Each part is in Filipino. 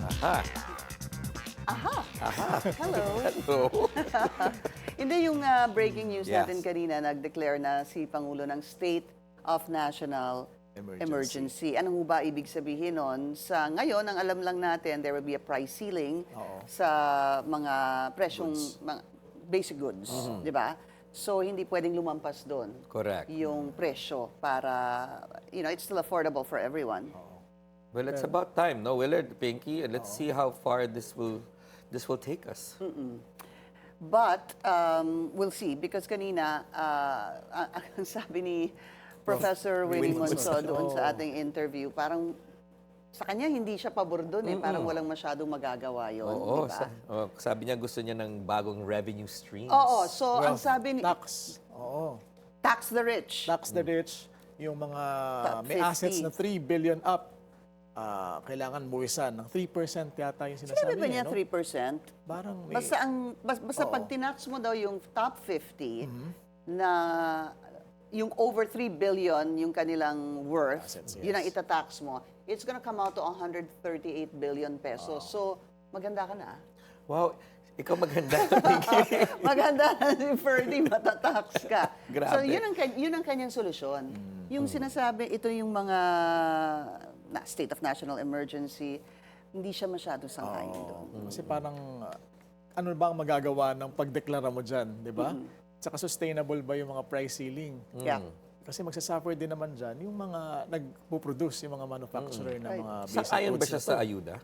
Aha. Aha! Aha. Hello! Hello. Hindi yung breaking news Yes. natin kanina, nag-declare na si Pangulo ng State of National Emergency. Ano ho ba ibig sabihin nun? Sa ngayon, ang alam lang natin, there will be a price ceiling sa mga presyong mga basic goods, di ba? So, hindi pwedeng lumampas doon. Correct. Yung presyo para, it's still affordable for everyone. Well, it's about time, no, Willard, Pinky, and let's see how far this will take us. But we'll see because kanina ang sabi ni Professor Willie Monzo doon sa ating interview, parang sa kanya hindi siya pabor doon parang walang masyadong magagawa yon, Oo, di ba? sabi niya gusto niya ng bagong revenue streams. Oo, so ang sabi ni Tax. Oo. tax the rich. Tax the rich. Yung mga Top may 50. assets na 3 billion up, kailangan buwisan ng 3% yata yung sinasabi Sinabi ba niya no? 3%? Parang may... Basta pag tinax mo daw yung top 50 na yung over 3 billion yung kanilang worth, Assets, yun ang yes. itatax mo, it's gonna come out to 138 billion pesos. So, maganda ka na. Wow, ikaw maganda. Maganda na si Ferdy, matatax ka. So, Grabe. yun ang kanyang solusyon. Yung sinasabi, ito yung mga state of national emergency, hindi siya masyado sang-ayon doon. Kasi parang, ano ba ang magagawa ng pagdeklara mo dyan, di ba? Tsaka sustainable ba yung mga price ceiling? Yeah. Kasi magsasuffer din naman dyan yung mga nagpo-produce, yung mga manufacturer ng mga basic Sang-ayon ba goods siya na sa to. ayuda?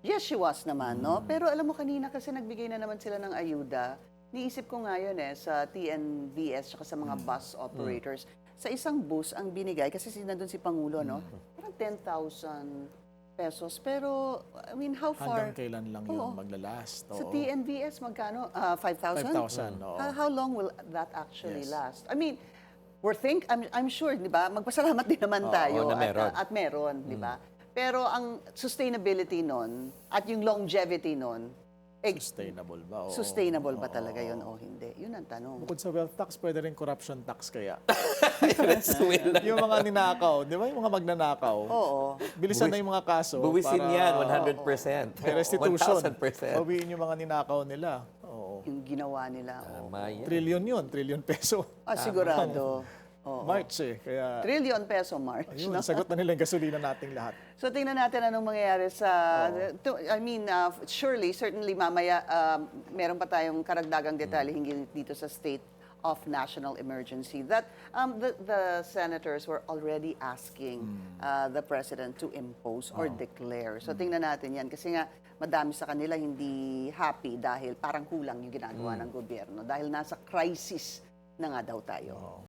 Yes, she was naman, no? Pero alam mo kanina kasi nagbigay na naman sila ng ayuda. Niisip ko nga yun sa TNVS at sa mga bus operators. Sa isang bus ang binigay, kasi nandun si Pangulo, no? Parang 10,000 pesos. Pero, I mean, how far? Hanggang kailan lang yun maglalast? Sa Oo. TNVS, magkano? 5,000? 5,000, oo. How long will that actually Yes. last? I mean, I'm sure, di ba? Magpasalamat din naman tayo na meron. at meron, di ba? Pero ang sustainability nun at yung longevity nun, Sustainable ba? Oo. sustainable ba talaga yun o hindi? Yun ang tanong. Bukod sa wealth tax, pwede rin corruption tax kaya. Let's will. Yung mga ninakaw, di ba? Yung mga magnanakaw. Oo. Bilisan na yung mga kaso. Buwisin para yan, 100%. may restitution. 1,000%. Bawiin yung mga ninakaw nila. Oo. Yung ginawa nila. Tama yan. Trillion yun, trillion peso. Sigurado. Oo. March Kaya, Trillion peso, March. ayun, No? sagot na nila yung gasolina nating lahat. So tingnan natin anong mangyayari sa certainly mamaya meron pa tayong karagdagang detalye hinggil dito sa state of national emergency that the senators were already asking the president to impose or declare. So tingnan natin yan kasi nga madami sa kanila hindi happy dahil parang kulang yung ginagawa ng gobyerno dahil nasa crisis na nga daw tayo.